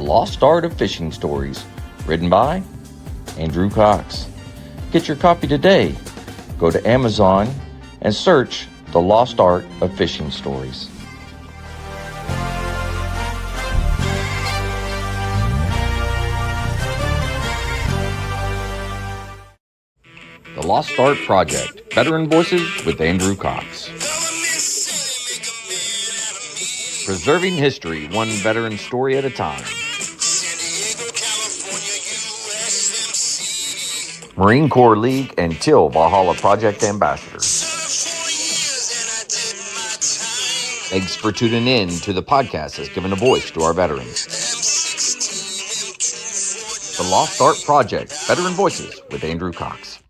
Lost Art of Fishing Stories, written by Andrew Cox. Get your copy today. Go to Amazon and search The Lost Art of Fishing Stories. The Lost Art Project, Veteran Voices with Andrew Cox. Preserving history, one veteran story at a time. Marine Corps League and Till Valhalla Project Ambassador. Thanks for tuning in to the podcast that's given a voice to our veterans. The Lost Art Project, Veteran Voices with Andrew Cox.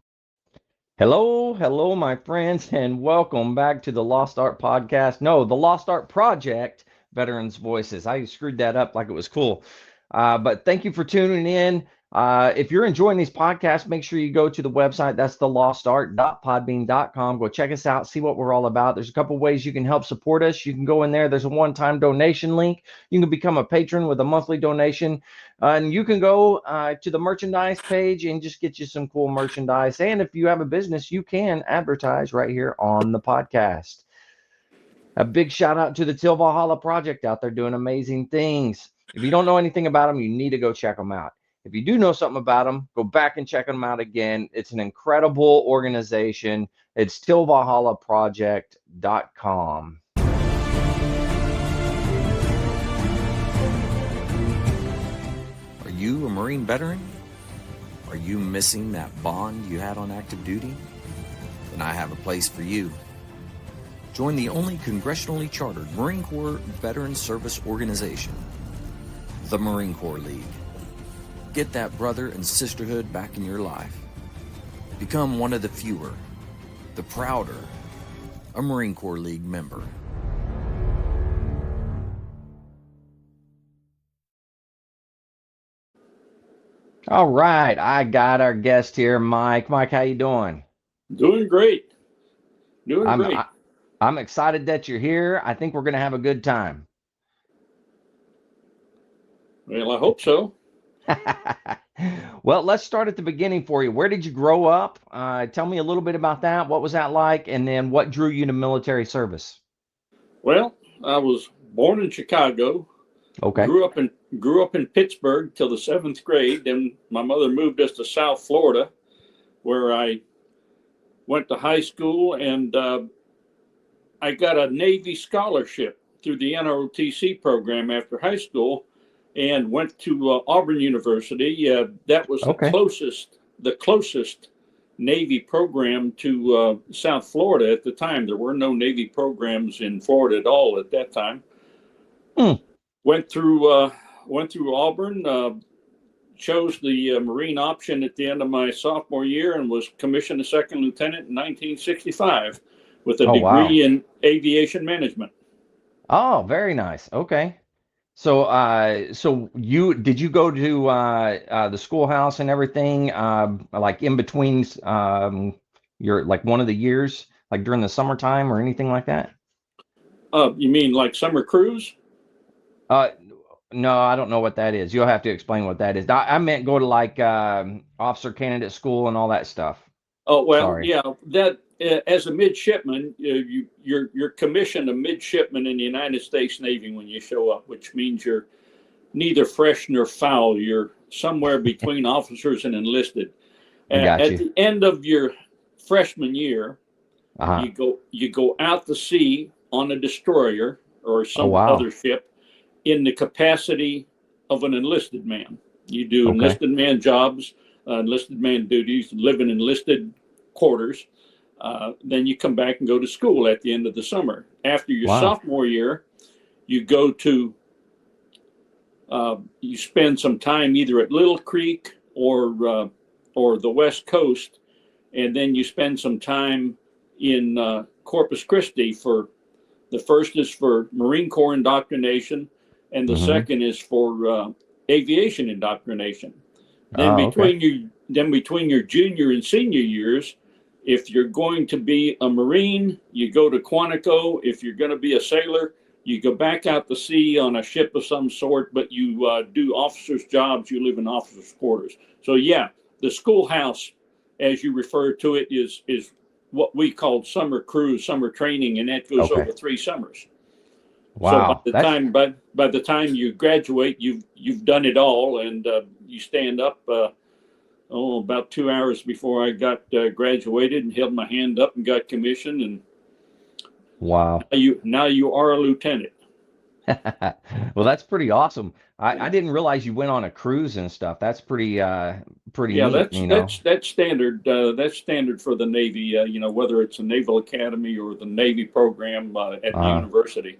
Hello, my friends, and welcome back to the Lost Art Podcast. No, the Lost Art Project, Veterans Voices. I screwed that up like it was cool. But thank you for tuning in. If you're enjoying these podcasts, make sure you go to the website. That's thelostart.podbean.com. Go check us out, see what we're all about. There's a couple ways you can help support us. You can go in there. There's a one-time donation link. You can become a patron with a monthly donation. And you can go to the merchandise page and just get you some cool merchandise. And if you have a business, you can advertise right here on the podcast. A big shout out to the Till Valhalla Project out there doing amazing things. If you don't know anything about them, you need to go check them out. If you do know something about them, go back and check them out again. It's an incredible organization. It's tillvalhallaproject.com. Are you a Marine veteran? Are you missing that bond you had on active duty? Then I have a place for you. Join the only congressionally chartered Marine Corps Veteran Service Organization, the Marine Corps League. Get that brother and sisterhood back in your life. Become one of the fewer, the prouder, a Marine Corps League member. All right, I got our guest here, Mike. Mike, how you doing? Doing great. Great. I'm excited that you're here. I think we're going to have a good time. Well, I hope so. Well, let's start at the beginning for you. Where did you grow up? Tell me a little bit about that. What was that like? And then what drew you to military service? Well, I was born in Chicago. Okay. Grew up in Pittsburgh till the 7th grade. Then my mother moved us to South Florida, where I went to high school, and I got a Navy scholarship through the NROTC program after high school, and went to Auburn University. That was the closest Navy program to South Florida at the time. There were no Navy programs in Florida at all at that time. Went through Auburn, chose the Marine option at the end of my sophomore year, and was commissioned a second lieutenant in 1965 with a degree in aviation management. Oh, very nice. Okay. So, did you go to the schoolhouse and everything, like in between your like one of the years, like during the summertime or anything like that? You mean like summer cruise? No, I don't know what that is. You'll have to explain what that is. I meant go to like officer candidate school and all that stuff. Oh, well, Sorry. Yeah, that as a midshipman, you're commissioned a midshipman in the United States Navy when you show up, which means you're neither fresh nor foul. You're somewhere between officers and enlisted. At the end of your freshman year, you go out to sea on a destroyer or some other ship in the capacity of an enlisted man. You do enlisted man jobs, enlisted man duties, live in enlisted quarters. Then you come back and go to school at the end of the summer. After your sophomore year, you go to, you spend some time either at Little Creek or the West Coast, and then you spend some time in Corpus Christi. For the first is for Marine Corps indoctrination, and the second is for aviation indoctrination. Then between your junior and senior years, if you're going to be a Marine, you go to Quantico. If you're going to be a sailor, You go back out to sea on a ship of some sort, but you do officers' jobs. You live in officers' quarters. So yeah, the schoolhouse, as you refer to it, is what we called summer cruise, summer training, and that goes Okay. over 3 summers. So Wow. That's by the time you graduate, you've done it all, and you stand up. About 2 hours before I got graduated, and held my hand up and got commissioned, and wow. now you are a lieutenant. Well, that's pretty awesome. I Yeah. didn't realize you went on a cruise and stuff. That's pretty Yeah, neat, you know. that's standard. That's standard for the Navy. Whether it's a Naval Academy or the Navy program at the Uh, university,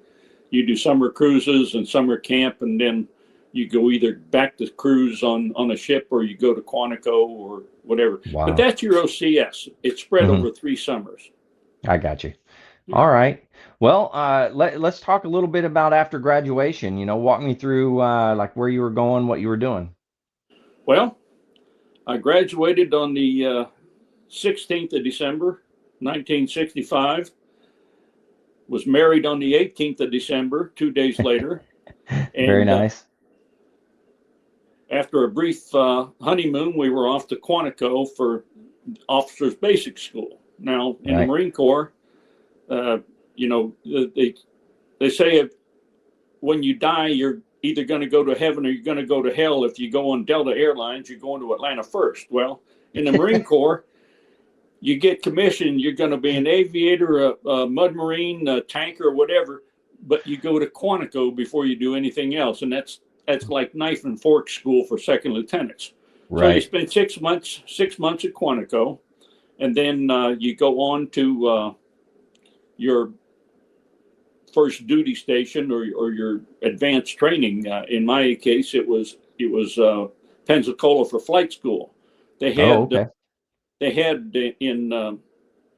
you do summer cruises and summer camp, and then you go either back to cruise on a ship, or you go to Quantico or whatever. But wow. that's your OCS. It's spread Hmm. over 3 summers. I got you. Yeah. All right. Well, let's talk a little bit about after graduation. You know, walk me through like where you were going, what you were doing. Well, I graduated on the 16th of December, 1965. Was married on the 18th of December, 2 days later. Very And nice. after a brief honeymoon, we were off to Quantico for officers' basic school. Now, in the Right. Marine Corps, uh, they say when you die, you're either going to go to heaven or you're going to go to hell. If you go on Delta Airlines, you're going to Atlanta first. Well, in the Marine Corps, you get commissioned, you're going to be an aviator, a mud marine, a tanker, whatever, but you go to Quantico before you do anything else. And that's like knife and fork school for second lieutenants. So you Right. spend 6 months at Quantico, and then you go on to your first duty station, or your advanced training. In my case, it was Pensacola for flight school. They Oh, had okay. they had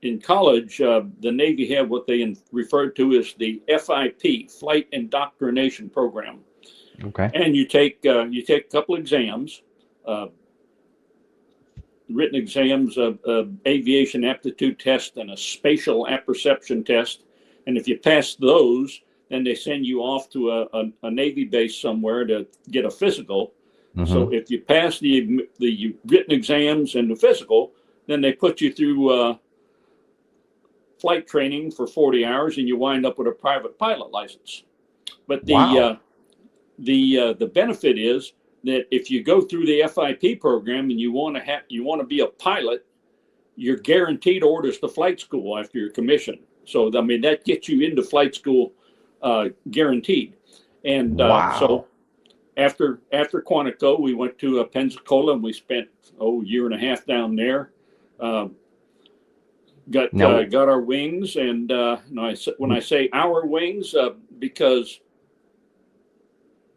in college, the Navy had what they referred to as the FIP, Flight Indoctrination Program, Okay. and you take a couple exams, uh, written exams, aviation aptitude test, and a spatial apperception test. And if you pass those, then they send you off to a Navy base somewhere to get a physical. So Hmm. if you pass the written exams and the physical, then they put you through flight training for 40 hours, and you wind up with a private pilot license. But Wow. the benefit is that if you go through the FIP program and you want to be a pilot, you're guaranteed orders to flight school after your commission. So I mean that gets you into flight school guaranteed. And so Wow. after Quantico, we went to Pensacola, and we spent a year and a half down there. Uh, Now, got our wings, and when I say our wings, because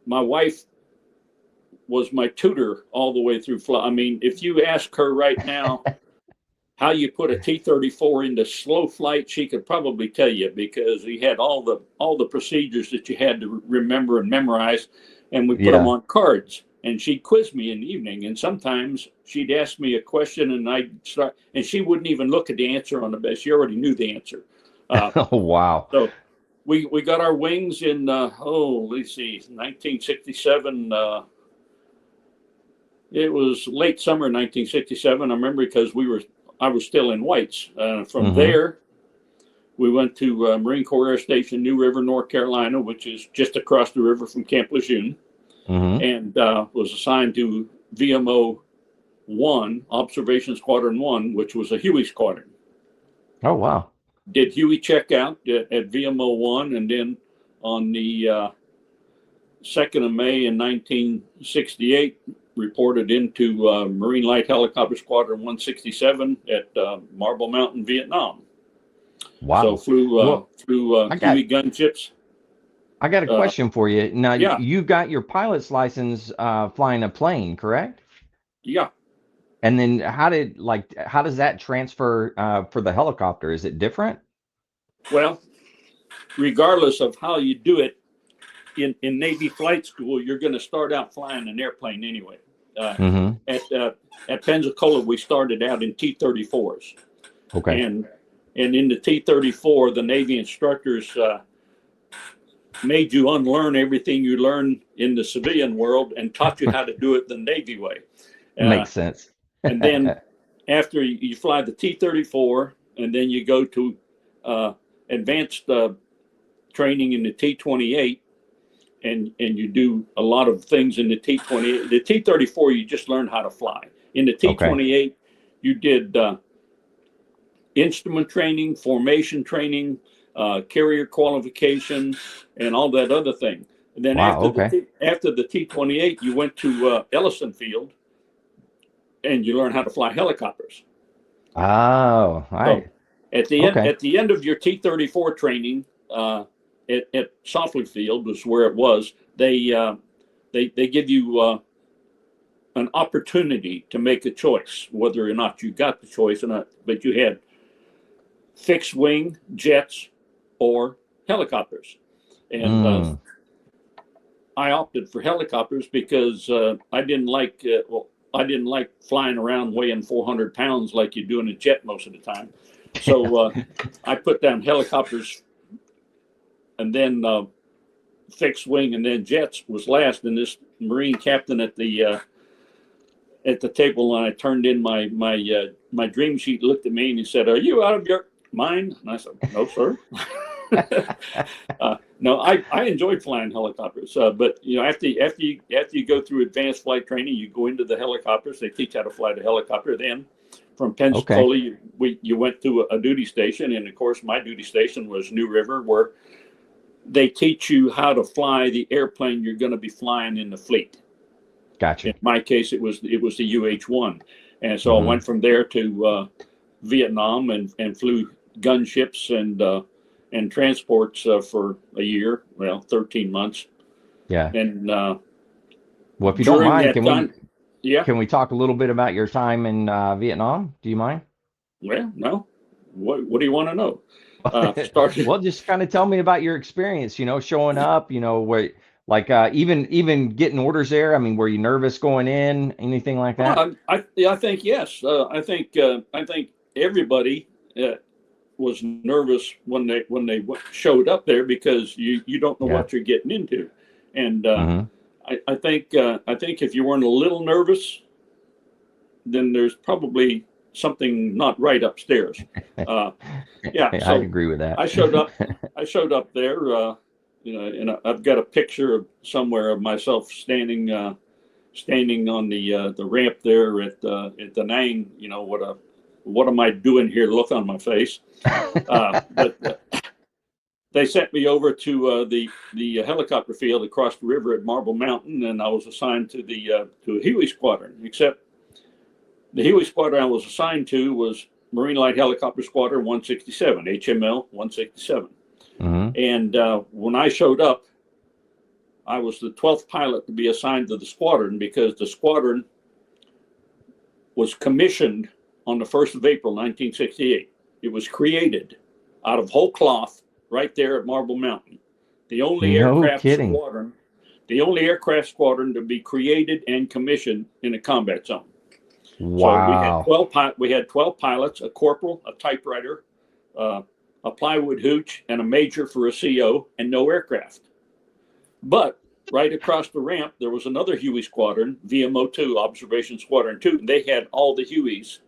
my wife was my tutor all the way through flight. I mean, if you ask her right now how you put a T-34 into slow flight, she could probably tell you, because we had all the procedures that you had to remember and memorize, and we put them yeah. on cards. And she'd quiz me in the evening, and sometimes she'd ask me a question, and I'd start, and she wouldn't even look at the answer on the bed. She already knew the answer. Oh, wow. So we got our wings in let's see, 1967. It was late summer 1967. I remember because I was still in whites. From Hmm. there, we went to Marine Corps Air Station, New River, North Carolina, which is just across the river from Camp Lejeune, Hmm. and was assigned to VMO 1, Observation Squadron 1, which was a Huey squadron. Oh, wow. Did Huey check out at VMO 1, and then on the 2nd of May in 1968, reported into Marine Light Helicopter Squadron 167 at Marble Mountain, Viet Nam. So Wow. flew Well, I got Huey gunships. I got a Uh, question for you. Now, yeah, you got your pilot's license flying a plane, correct? yeah. And then how does that transfer for the helicopter? Is it different? Well, regardless of how you do it, in Navy flight school, you're going to start out flying an airplane anyway. Uh, Hmm. at Pensacola, we started out in T-34s, Okay. and in the T-34, the Navy instructors made you unlearn everything you learned in the civilian world and taught you how to do it the Navy way. Makes sense. And then after you fly the T-34, and then you go to advanced training in the T-28, and you do a lot of things in the T-28. The T-34, you just learn how to fly. In the T-28, you did instrument training, formation training, carrier qualification, and all that other thing. And then after the T-28, you went to Ellison Field, and you learn how to fly helicopters. Oh, all right. So at the end of your T-34 training at Softly Field was where it was. They give you an opportunity to make a choice, whether or not you got the choice or not. But you had fixed wing, jets, or helicopters, and I opted for helicopters because I didn't like flying around weighing 400 pounds like you do in a jet most of the time. So I put down helicopters, and then fixed wing, and then jets was last. And this Marine captain at the table, and I turned in my dream sheet, looked at me, and he said, "Are you out of your mind?" And I said, "No, sir." No, I enjoyed flying helicopters, but after you go through advanced flight training, you go into the helicopters. They teach how to fly the helicopter. Then from Pensacola, you went to a duty station, and of course, my duty station was New River, where they teach you how to fly the airplane you're going to be flying in the fleet. Gotcha. In my case, it was the UH-1, and so I went from there to Viet Nam and flew gunships and transports for a year, 13 months. Yeah. And well, if you don't mind, can we talk a little bit about your time in Vietnam? Do you mind? Well, no. What do you want to know? Well, just kind of tell me about your experience, showing up, where, like, even getting orders there. I mean, were you nervous going in, anything like that? I think yes. I think everybody was nervous when they showed up there, because you don't know what you're getting into, and I think if you weren't a little nervous, then there's probably something not right upstairs. So I agree with that. I showed up there, and I've got a picture somewhere of myself standing on the ramp there at Da Nang. What am I doing here? Look on my face. But they sent me over to the helicopter field across the river at Marble Mountain, and I was assigned to a Huey squadron. Except the Huey squadron I was assigned to was Marine Light Helicopter Squadron 167, HML 167. And when I showed up, I was the 12th pilot to be assigned to the squadron, because the squadron was commissioned on the 1st of April, 1968. It was created out of whole cloth right there at Marble Mountain. The only aircraft squadron to be created and commissioned in a combat zone. Wow. So we had 12 pilots, a corporal, a typewriter, a plywood hooch, and a major for a CO, and no aircraft. But right across the ramp, there was another Huey squadron, VMO2, Observation Squadron 2, and they had all the Hueys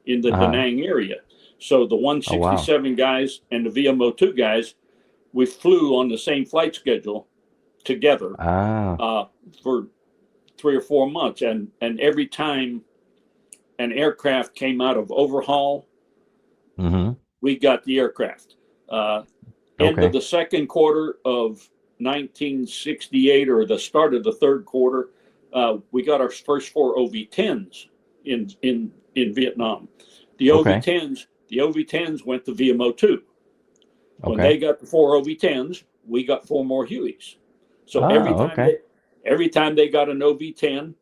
in the Da Nang area. So the 167 guys and the VMO2 guys, we flew on the same flight schedule together for 3 or 4 months. And every time an aircraft came out of overhaul, we got the aircraft. End of the second quarter of 1968, or the start of the third quarter, we got our first 4 OV-10s in Vietnam. The OV-10s went to VMO2. When they got the 4 OV-10s, we got 4 more Hueys. So every time they got an OV-10,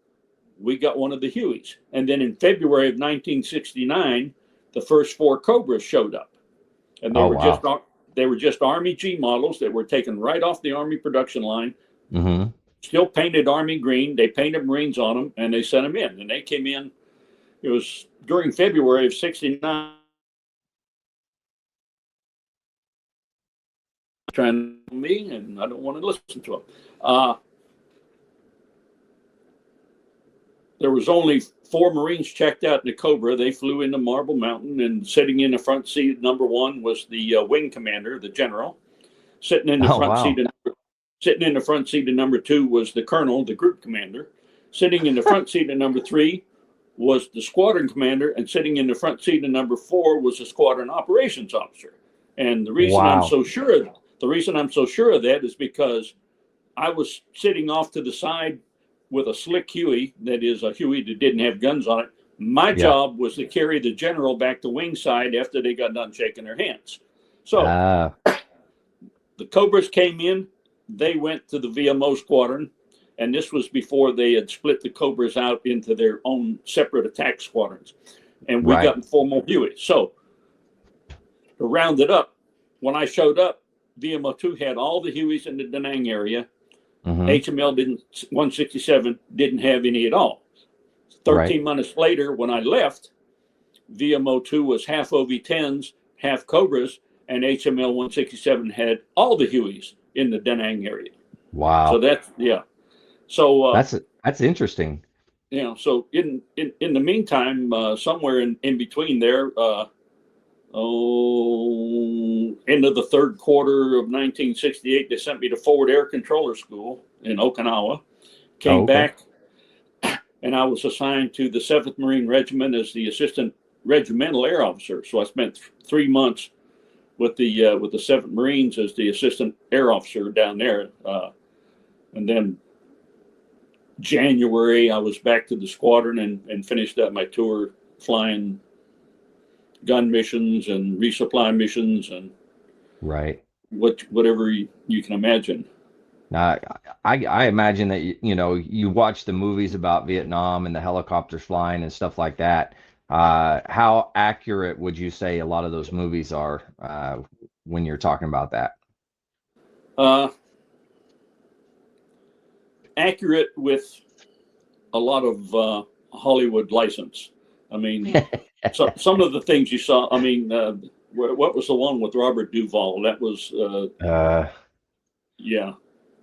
we got one of the Hueys. And then in February of 1969, the first 4 Cobras showed up, and they were just Army G models that were taken right off the Army production line. Still painted Army green. They painted Marines on them, and they sent them in. And they came in. It was during February of 69. trying to me, and I don't want to listen to them. There was only 4 Marines checked out in the Cobra. They flew into Marble Mountain, and sitting in the front seat, number 1 was the wing commander, the general. Sitting in the front seat, of number 2 was the colonel, the group commander. Sitting in the front seat of number 3 was the squadron commander, and sitting in the front seat of number 4 was the squadron operations officer. And the reason I'm so sure of that is because I was sitting off to the side with a slick Huey, that is a Huey that didn't have guns on it. My job was to carry the general back to wing side after they got done shaking their hands. So the Cobras came in, they went to the VMO squadron, and this was before they had split the Cobras out into their own separate attack squadrons. And we got 4 more Hueys. So to round it up, when I showed up, VMO2 had all the Hueys in the Da Nang area. HML 167 didn't have any at all. 13 months later, when I left, VMO2 was half OV-10s, half Cobras, and HML 167 had all the Hueys in the Da Nang area. Wow. So that's So that's interesting. So in the meantime, somewhere in between there, end of the third quarter of 1968, they sent me to Forward Air Controller School in Okinawa. Came back, and I was assigned to the 7th Marine Regiment as the assistant regimental air officer. So I spent 3 months with the 7th Marines as the assistant air officer down there, and then January I was back to the squadron and finished up my tour flying gun missions and resupply missions and whatever you can imagine. Now, I imagine that you watch the movies about Vietnam and the helicopters flying and stuff like that. How accurate would you say a lot of those movies are when you're talking about that? Accurate with a lot of Hollywood license. I mean, so some of the things you saw. I mean, what was the one with Robert Duvall? That was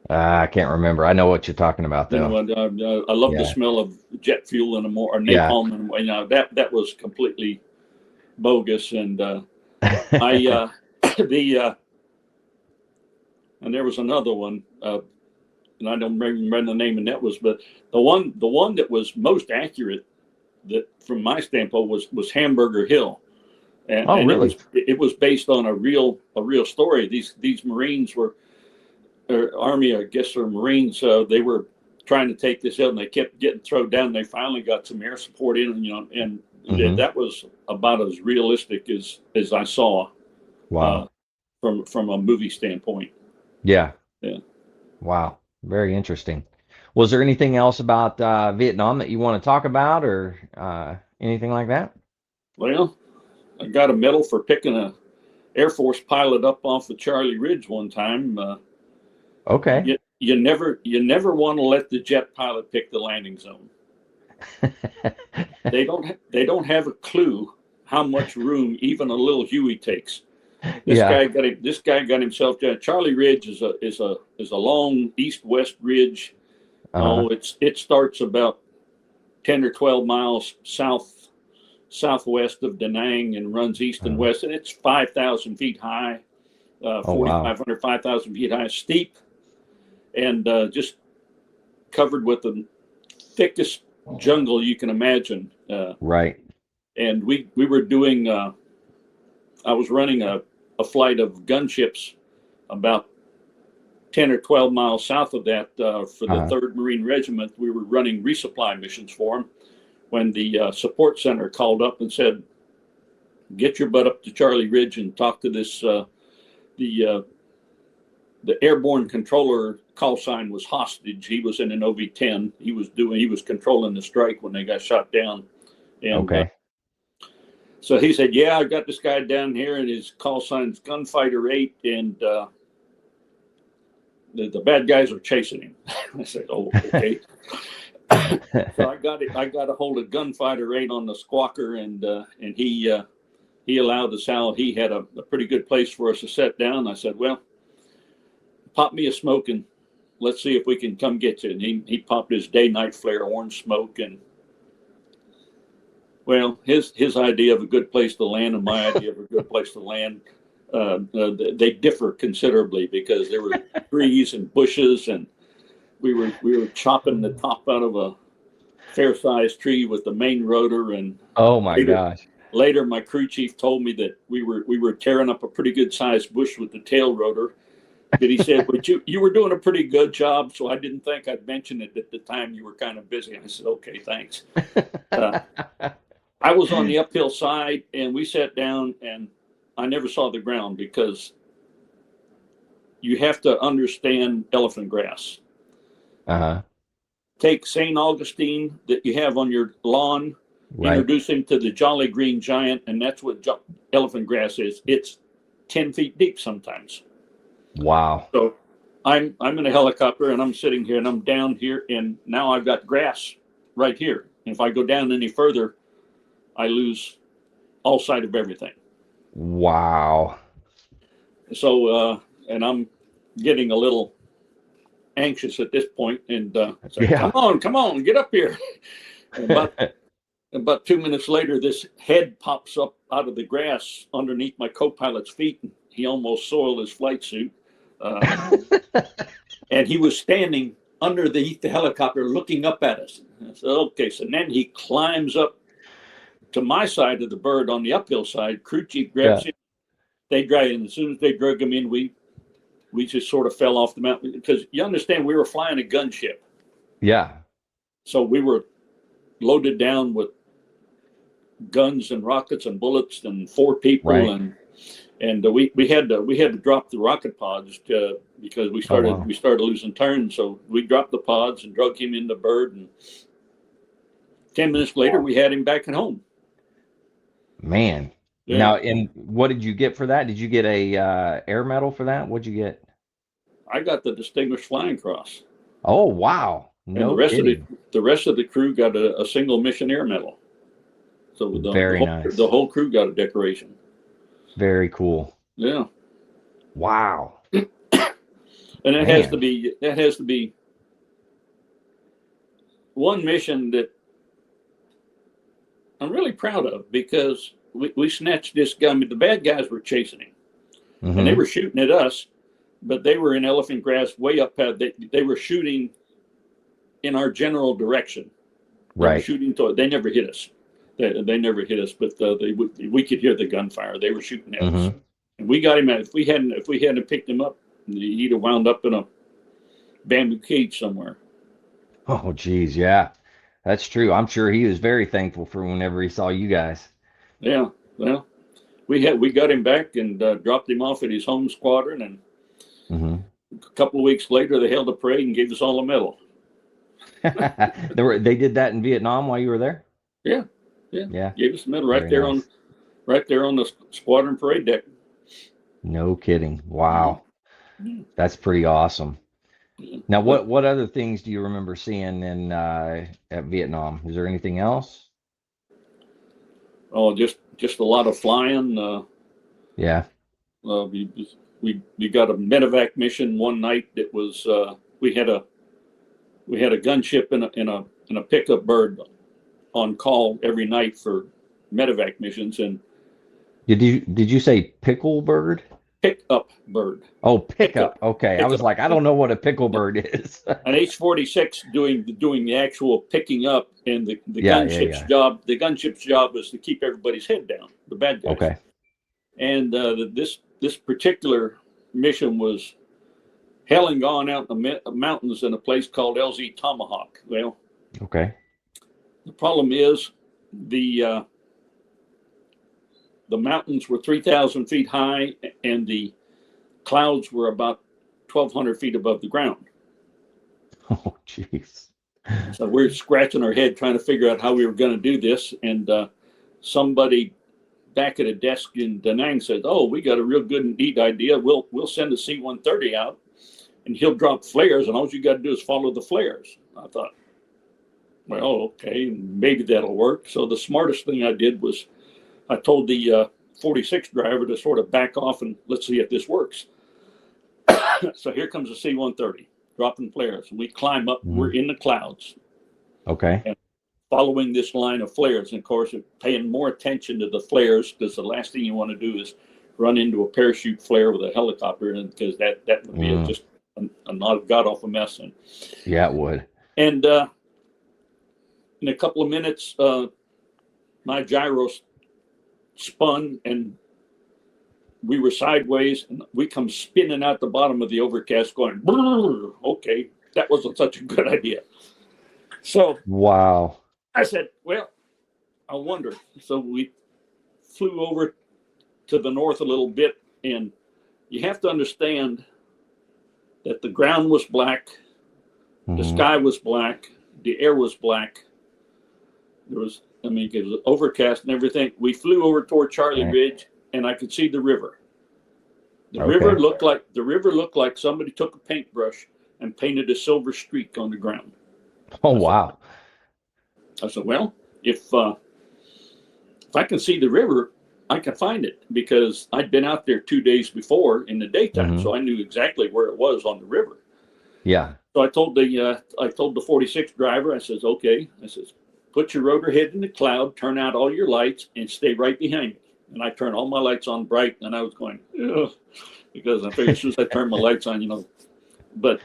I can't remember. I know what you're talking about, though. I love the smell of jet fuel and napalm, and that was completely bogus. And and there was another one, and I don't remember the name, and that was, but the one that was most accurate, that from my standpoint, was Hamburger Hill. And, really? It was based on a real story. These Marines were, or Army, I guess, or Marines. They were trying to take this out, and they kept getting thrown down. They finally got some air support in, and that was about as realistic as I saw. Wow. From a movie standpoint. Yeah. Wow. Very interesting. Was there anything else about Vietnam that you want to talk about, or anything like that? Well, I got a medal for picking a Air Force pilot up off of Charlie Ridge one time. Okay. You never want to let the jet pilot pick the landing zone. They don't have a clue how much room even a little Huey takes. This guy got himself down. Charlie Ridge is a long east-west ridge. It starts about 10 or 12 miles southwest of Da Nang and runs east and west, and it's 5,000 feet high, 4,500, 5,000 feet high, steep, and just covered with the thickest jungle you can imagine. And we were doing. I was running a flight of gunships about 10 or 12 miles south of that for the 3rd Marine Regiment. We were running resupply missions for them when the support center called up and said, get your butt up to Charlie Ridge and talk to this, the airborne controller call sign was hostage. He was in an OV-10. He was controlling the strike when they got shot down. And, so he said, yeah, I got this guy down here, and his call sign's Gunfighter 8, and the bad guys are chasing him. I said, oh, okay. So I got a hold of Gunfighter 8 on the squawker, and he allowed us out. He had a pretty good place for us to set down. I said, well, pop me a smoke and let's see if we can come get you. And he popped his day-night flare, orange smoke, and well, his idea of a good place to land and my idea of a good place to land, they differ considerably because there were trees and bushes, and we were chopping the top out of a fair-sized tree with the main rotor. And Oh my gosh. later, my crew chief told me that we were tearing up a pretty good-sized bush with the tail rotor. But he said, "But you were doing a pretty good job, so I didn't think I'd mention it at the time. You were kind of busy." I said, "Okay, thanks." I was on the uphill side, and we sat down, and I never saw the ground because you have to understand elephant grass. Take St. Augustine that you have on your lawn, introduce him to the Jolly Green Giant, and that's what elephant grass is. It's 10 feet deep sometimes. Wow. So I'm in a helicopter, and I'm sitting here, and I'm down here, and now I've got grass right here. And if I go down any further, I lose all sight of everything. Wow. So, and I'm getting a little anxious at this point, and say, come on, get up here. About 2 minutes later, this head pops up out of the grass underneath my co-pilot's feet, and he almost soiled his flight suit. And he was standing underneath the helicopter looking up at us. I said, okay, so then he climbs up to my side of the bird on the uphill side. Crew chief grabs him. They drag him. As soon as they drug him in, we just sort of fell off the mountain, because you understand we were flying a gunship. Yeah. So we were loaded down with guns and rockets and bullets and 4 people, and we had to drop the rocket pods because we started losing turn. So we dropped the pods and drug him in the bird, and 10 minutes later we had him back at home. Man. Yeah. Now, and what did you get for that? Did you get a air medal for that? What'd you get? I got the Distinguished Flying Cross. Oh wow! No, and the rest of the crew got a single mission air medal. So the whole crew got a decoration. Very cool. Yeah. Wow. And that has to be one mission that I'm really proud of, because we snatched this guy. I mean, the bad guys were chasing him, and they were shooting at us, but they were in elephant grass way up. They were shooting in our general direction. They were shooting they never hit us. They never hit us, but we could hear the gunfire. They were shooting at us, and we got him. If we hadn't picked him up, he'd have wound up in a bamboo cage somewhere. Oh, geez, yeah, that's true. I'm sure he was very thankful for whenever he saw you guys. Yeah, well, we got him back and dropped him off at his home squadron, and a couple of weeks later they held a parade and gave us all a medal. They did that in Vietnam while you were there? Yeah. Gave us a medal right there on the squadron parade deck. No kidding. Wow. That's pretty awesome. Now, what other things do you remember seeing at Vietnam? Is there anything else? Oh, just a lot of flying. We got a medevac mission one night. That was we had a gunship in a pickup bird on call every night for medevac missions. And did you say pickle bird? Pickup bird. Oh, pickup. Okay, I was like, I don't know what a pickle bird is. An H-46 doing the actual picking up, and the gunship's job. The gunship's job was to keep everybody's head down, the bad guys. Okay. And this particular mission was hell and gone out in the mountains in a place called LZ Tomahawk. Well, okay. The problem is the mountains were 3,000 feet high, and the clouds were about 1,200 feet above the ground. Oh, jeez. So we're scratching our head trying to figure out how we were going to do this, and somebody back at a desk in Da Nang said, "Oh, we got a real good and neat idea. We'll send a C-130 out, and he'll drop flares, and all you got to do is follow the flares." I thought, well, okay, maybe that'll work. So the smartest thing I did was I told the 46 driver to sort of back off and let's see if this works. So here comes the C-130 dropping flares. We climb up. Mhm. We're in the clouds. Okay. And following this line of flares. And of course, paying more attention to the flares, because the last thing you want to do is run into a parachute flare with a helicopter, and because that would be just a god awful mess. Yeah, it would. And in a couple of minutes, my gyro spun, and we were sideways, and we come spinning out the bottom of the overcast, going, okay, that wasn't such a good idea. So wow. I said, well, I wonder. So we flew over to the north a little bit, and you have to understand that the ground was black, the sky was black, the air was black. There was, I mean, it was overcast and everything. We flew over toward Charlie Ridge, and I could see the river. The river looked like somebody took a paintbrush and painted a silver streak on the ground. Oh, wow. I said, well, if I can see the river, I can find it, because I'd been out there 2 days before in the daytime, so I knew exactly where it was on the river. Yeah. So I told the 46 driver, I says, okay, I says, put your rotor head in the cloud, turn out all your lights, and stay right behind me. And I turned all my lights on bright, and I was going, ugh, because I figured as soon as I turned my lights on, but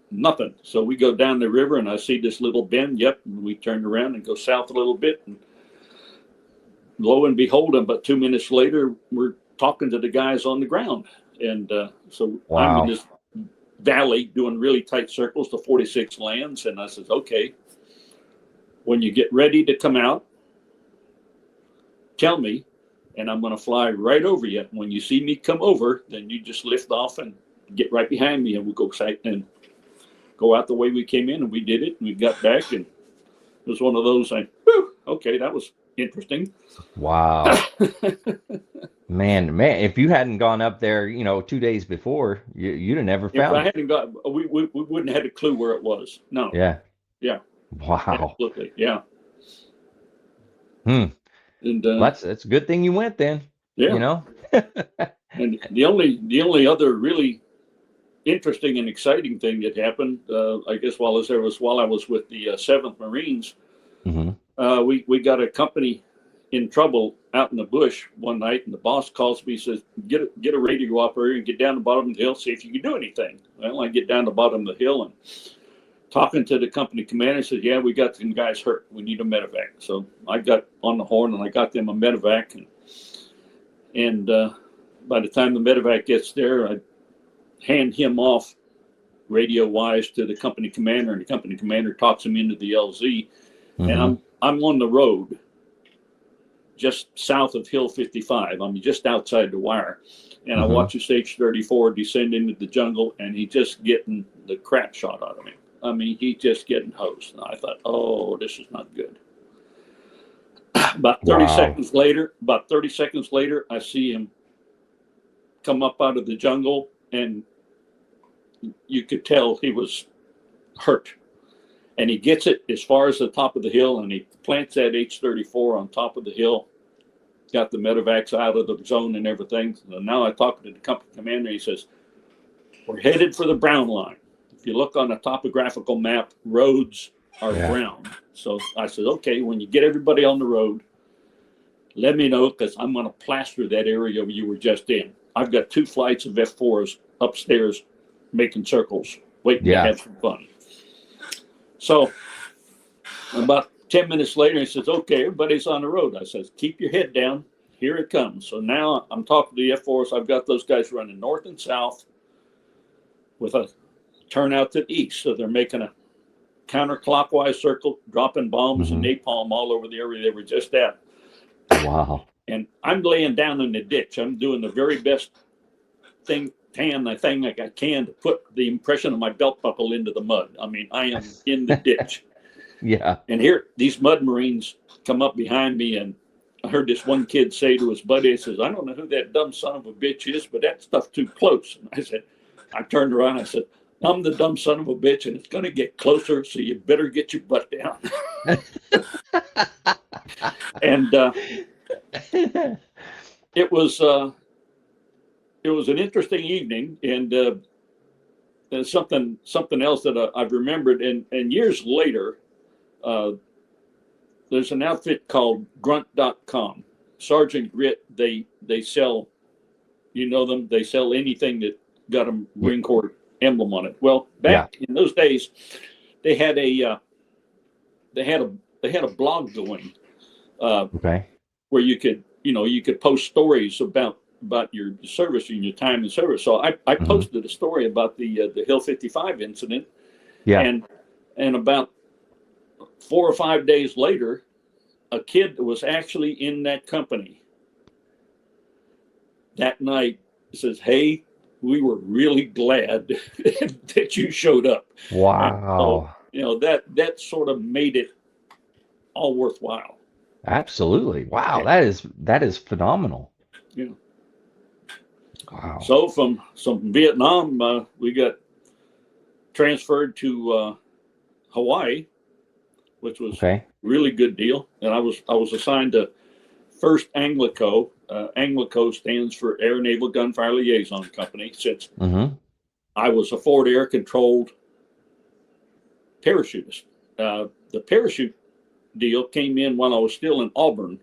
nothing. So we go down the river, and I see this little bend. Yep. And we turned around and go south a little bit, and lo and behold, about 2 minutes later, we're talking to the guys on the ground. And so I'm in this valley doing really tight circles. The 46 lands, and I says, okay, when you get ready to come out, tell me, and I'm going to fly right over you. When you see me come over, then you just lift off and get right behind me, and we'll go and go out the way we came in. And we did it, and we got back, and it was one of those, okay, that was interesting. Wow. man, if you hadn't gone up there, 2 days before, you'd have never found it. If I hadn't got, we wouldn't have had a clue where it was. No. Yeah. Yeah. Wow. Absolutely. Yeah. And that's a good thing you went then. Yeah. And the only other really interesting and exciting thing that happened, I guess, while I was with the 7th Marines, we got a company in trouble out in the bush one night, and the boss calls me, says, get a radio operator and get down the bottom of the hill, see if you can do anything. Well, I get down the bottom of the hill, and talking to the company commander, said, yeah, we got some guys hurt. We need a medevac. So I got on the horn, and I got them a medevac. And by the time the medevac gets there, I hand him off radio-wise to the company commander, and the company commander talks him into the LZ. And I'm on the road just south of Hill 55. I'm just outside the wire. And I watch this H-34 descend into the jungle, and he's just getting the crap shot out of me. I mean, he's just getting hosed. And I thought, oh, this is not good. About 30 seconds later, I see him come up out of the jungle, and you could tell he was hurt. And he gets it as far as the top of the hill, and he plants that H-34 on top of the hill, got the medevacs out of the zone and everything. So now I talk to the company commander, he says, we're headed for the brown line. If you look on a topographical map, roads are brown. So I said, okay, when you get everybody on the road, let me know, because I'm going to plaster that area you were just in. I've got 2 flights of F-4s upstairs making circles, waiting to have some fun. So about 10 minutes later, he says, okay, everybody's on the road. I says, keep your head down. Here it comes. So now I'm talking to the F-4s. I've got those guys running north and south with a turnout to the east. So they're making a counterclockwise circle, dropping bombs and napalm all over the area they were just at. Wow. And I'm laying down in the ditch. I'm doing the very best thing like I can to put the impression of my belt buckle into the mud. I mean, I am in the ditch. And here, these mud Marines come up behind me, and I heard this one kid say to his buddy, he says, I don't know who that dumb son of a bitch is, but that stuff's too close. And I turned around, I said, I'm the dumb son of a bitch, and it's going to get closer, so you better get your butt down. And it was it was an interesting evening, and something else that I've remembered, and years later, there's an outfit called Grunt.com. Sergeant Grit. They sell, you know them. They sell anything that got a Marine Corps emblem on it. Well, back in those days, they had a blog going, Okay. where you could post stories about your service and your time in service. So I posted a story about the Hill 55 incident, Yeah. and about 4 or 5 days later, a kid that was actually in that company that night says, "Hey, we were really glad that you showed up." Wow. And so, that sort of made it all worthwhile. Absolutely. Wow. That is phenomenal. Yeah. Wow. So from Vietnam, we got transferred to Hawaii, which was Okay. really good deal. And I was assigned to First Anglico. Anglico stands for Air Naval Gunfire Liaison Company. Since I was a forward air controlled parachutist, the parachute deal came in while I was still in Auburn.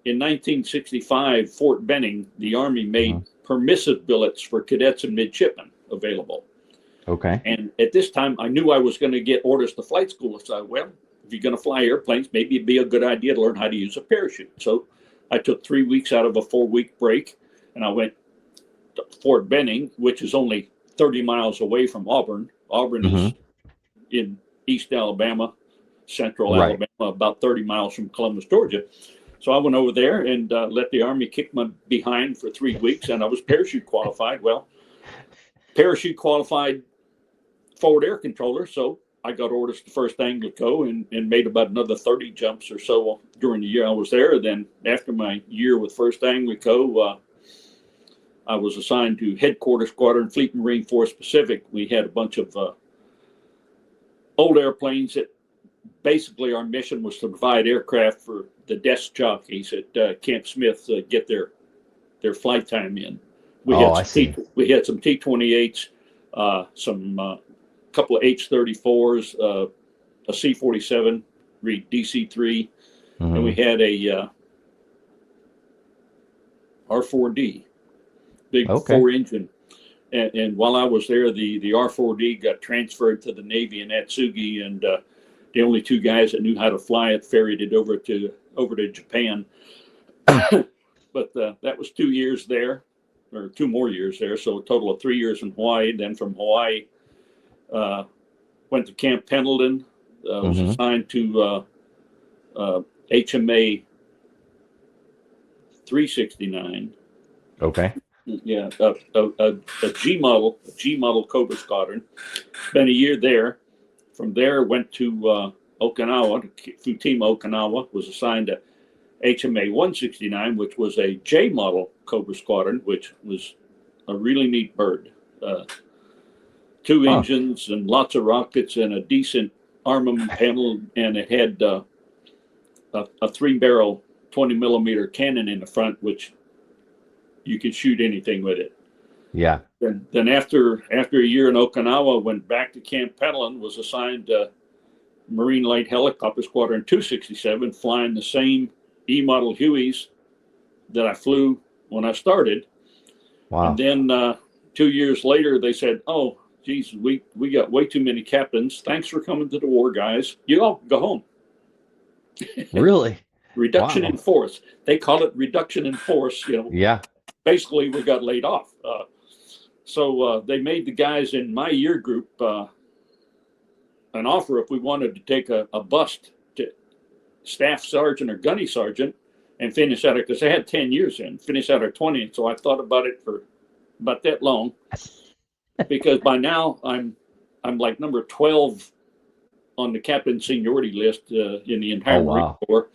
In 1965, Fort Benning, the Army made permissive billets for cadets and midshipmen available. Okay. And at this time, I knew I was going to get orders to flight school. So, well, if you're going to fly airplanes, maybe it'd be a good idea to learn how to use a parachute. So I took 3 weeks out of a 4-week break, and I went to Fort Benning, which is only 30 miles away from Auburn. Auburn is in East Alabama, Central Alabama, about 30 miles from Columbus, Georgia. So I went over there and let the Army kick my behind for 3 weeks, and I was parachute qualified. Well, parachute qualified forward air controller, so I got orders to First Anglico and made about another 30 jumps or so during the year I was there. Then after my year with First Anglico, I was assigned to Headquarters Squadron, Fleet Marine Force Pacific. We had a bunch of old airplanes that basically our mission was to provide aircraft for the desk jockeys at Camp Smith to get their flight time in. We had some T-28s, some couple of H-34s, a C-47, DC-3, and we had a R-4D, big 4-engine. And while I was there, the R-4D got transferred to the Navy in Atsugi, and the only 2 guys that knew how to fly it ferried it over to Japan. But that was 2 years there, or 2 more years there, so a total of 3 years in Hawaii. Then from Hawaii, went to Camp Pendleton. Was assigned to HMA 369. Okay. Yeah, a G model Cobra Squadron. Spent a year there. From there, went to Okinawa, to Futima, Okinawa. Was assigned to HMA 169, which was a J model Cobra Squadron, which was a really neat bird. 2 engines and lots of rockets and a decent armament panel, and it had a 3-barrel 20-millimeter cannon in the front, which you could shoot anything with it. Yeah. Then after a year in Okinawa, went back to Camp Pendleton, was assigned to Marine Light Helicopter Squadron 267, flying the same E-model Hueys that I flew when I started. Wow. And then 2 years later, they said, "Oh, geez, we got way too many captains. Thanks for coming to the war, guys. You all go home." Really? Reduction in force. They call it reduction in force. Yeah. Basically, we got laid off. So they made the guys in my year group an offer if we wanted to take a bust to staff sergeant or gunny sergeant and finish out it, because they had 10 years in, finish out our 20. So I thought about it for about that long, because by now I'm like number 12 on the captain seniority list in the entire Marine Corps.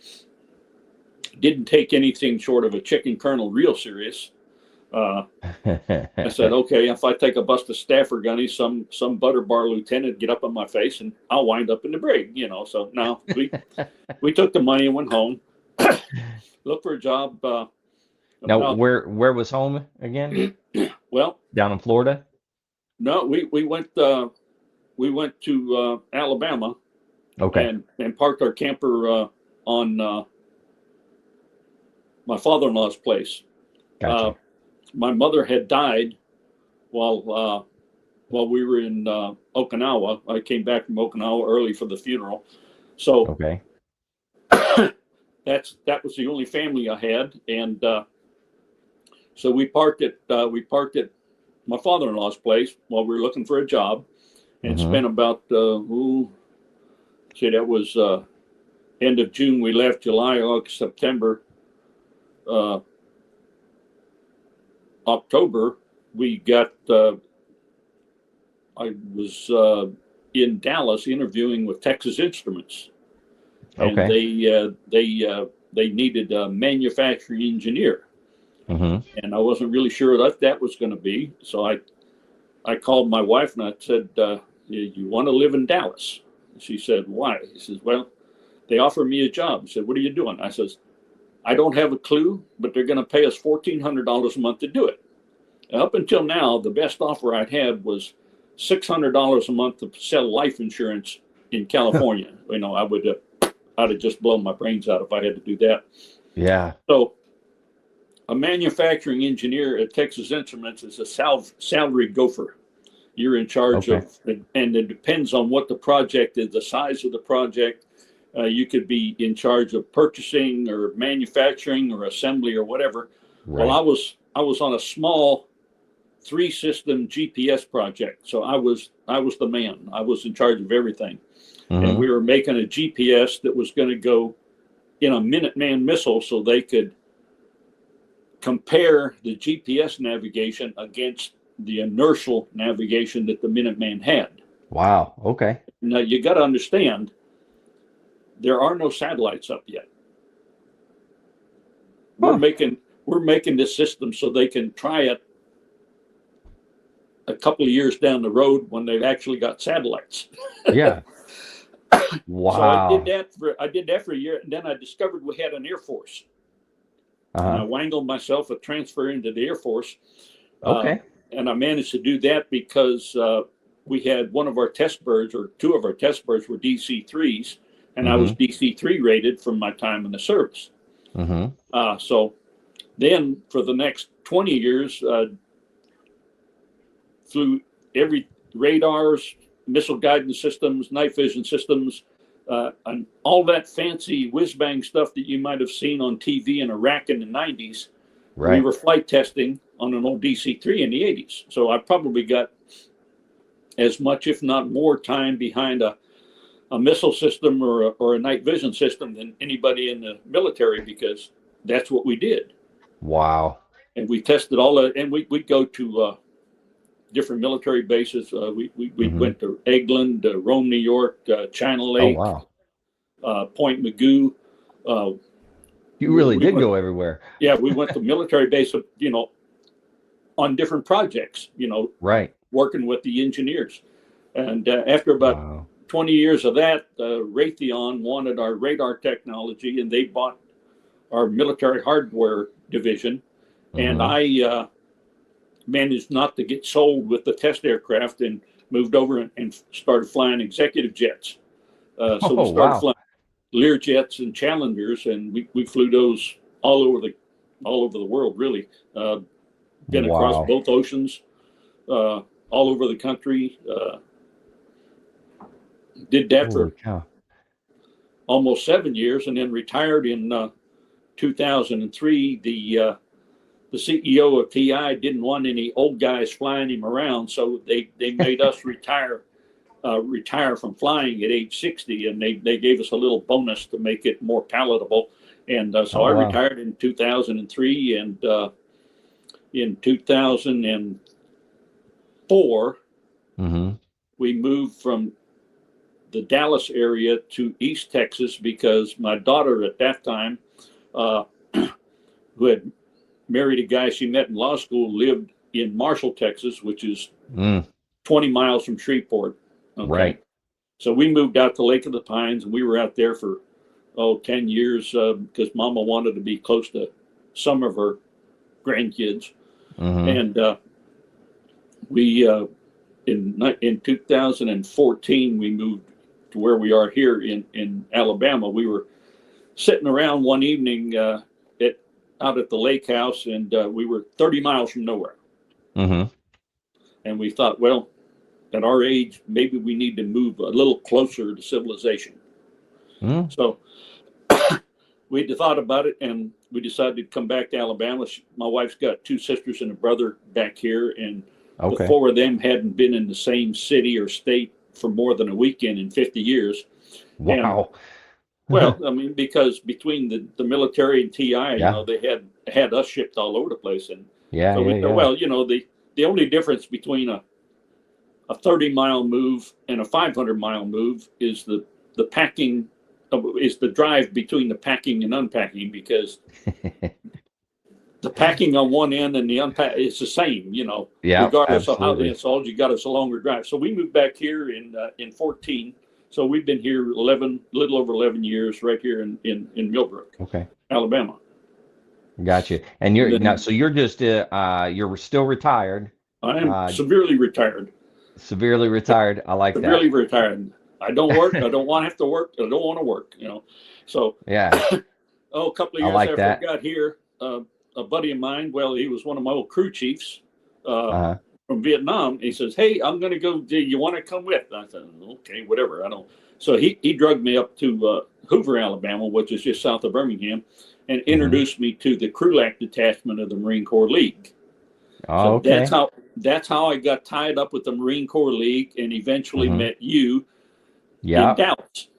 Didn't take anything short of a chicken colonel real serious. I said, okay, if I take a bust of staffer gunny, some butter bar lieutenant get up on my face, and I'll wind up in the brig, So no, we took the money and went home. Looked for a job. Now, where was home again? Well, down in Florida? no, we went to Alabama Okay, and parked our camper on my father-in-law's place. Uh, gotcha. my mother had died while we were in Okinawa. I came back from Okinawa early for the funeral, so Okay. that was the only family I had, and so we parked at my father-in-law's place while we were looking for a job, and Mm-hmm. spent about see that was end of June we left, July, August, September, uh, October we got. I was in Dallas interviewing with Texas Instruments, and Okay. they needed a manufacturing engineer, Mm-hmm. and I wasn't really sure what that was going to be. So I called my wife and I said, "You want to live in Dallas?" She said, "Why?" He says, "Well, they offered me a job." I said, "What are you doing?" I says, "I don't have a clue, but they're going to pay us $1,400 a month to do it." And up until now, the best offer I'd had was $600 a month to sell life insurance in California. I'd have just blown my brains out if I had to do that. Yeah. So a manufacturing engineer at Texas Instruments is a salary gopher. You're in charge Okay. of, and it depends on what the project is, the size of the project. You could be in charge of purchasing or manufacturing or assembly or whatever. Well, Right. I was on a small 3-system GPS project, so I was the man. I was in charge of everything, and Mm-hmm. we were making a GPS that was going to go in a Minuteman missile, so they could compare the GPS navigation against the inertial navigation that the Minuteman had. Wow. Okay. Now you got to understand, there are no satellites up yet. We're Huh. making we're making this system so they can try it a couple of years down the road when they've actually got satellites. Yeah. So Wow. I did that for a year, and then I discovered we had an Air Force, and I Uh-huh. wangled myself a transfer into the Air Force, uh, Okay. and I managed to do that because we had one of our test birds, or two of our test birds, were DC-3s, and I was Mm-hmm. DC-3 rated from my time in the service. Mm-hmm. So then, for the next 20 years, flew every radars, missile guidance systems, night vision systems, and all that fancy whiz bang stuff that you might have seen on TV in Iraq in the 90s. We Right. were flight testing on an old DC-3 in the 80s. So I probably got as much, if not more, time behind a missile system or a night vision system than anybody in the military, because that's what we did. Wow. And we tested all that, and we'd go to different military bases. We Mm-hmm. went to Eglin, Rome, New York, China Oh, Lake, wow. Point Magoo. Uh, You really we did went, go everywhere. yeah, we went to military base, on different projects, Right. working with the engineers. And after about Wow. 20 years of that, Raytheon wanted our radar technology, and they bought our military hardware division. And Mm-hmm. I managed not to get sold with the test aircraft, and moved over and started flying executive jets. So we Oh, started wow. flying Lear jets and Challengers, and we flew those all over the world, really. Been across Wow. both oceans, all over the country. Did that Holy for cow. almost 7 years, and then retired in 2003. The CEO of TI didn't want any old guys flying him around, so they made us retire from flying at age 60, and they gave us a little bonus to make it more palatable. And so Oh, I wow. retired in 2003, and in 2004 Mm-hmm. we moved from the Dallas area to East Texas, because my daughter at that time, uh, who had married a guy she met in law school, lived in Marshall, Texas, which is Mm. 20 miles from Shreveport. Okay. Right. So we moved out to Lake of the Pines, and we were out there for 10 years, because Mama wanted to be close to some of her grandkids. Mm-hmm. And we in 2014 we moved to where we are here in Alabama. We were sitting around one evening out at the lake house, and we were 30 miles from nowhere. Mm-hmm. And we thought, well, at our age, maybe we need to move a little closer to civilization. Mm-hmm. So we thought about it, and we decided to come back to Alabama. My wife's got two sisters and a brother back here, and the four of them hadn't been in the same city or state for more than a weekend in 50 years. Wow. And, well, I mean, because between the military and TI, they had us shipped all over the place. And so we thought, well, the only difference between a 30-mile move and a 500-mile move is the packing, is the drive between the packing and unpacking, because the packing on one end and the unpack is the same, regardless of how the installed, you got us a longer drive. So we moved back here in 14. So we've been here little over 11 years, right here in Millbrook, Alabama. Gotcha. And so you're just you're still retired. I am severely retired. Severely retired. I like severely retired. I don't work. I don't want to have to work. I don't want to work. So yeah. A couple of years after I got here, a buddy of mine, well, he was one of my old crew chiefs from Viet Nam. He says, "Hey, I'm going to go. Do you want to come with?" I said, "Okay, whatever." I don't. So he drugged me up to Hoover, Alabama, which is just south of Birmingham, and introduced me to the Krulak detachment of the Marine Corps League. Oh, so that's how I got tied up with the Marine Corps League, and eventually met you in Dallas.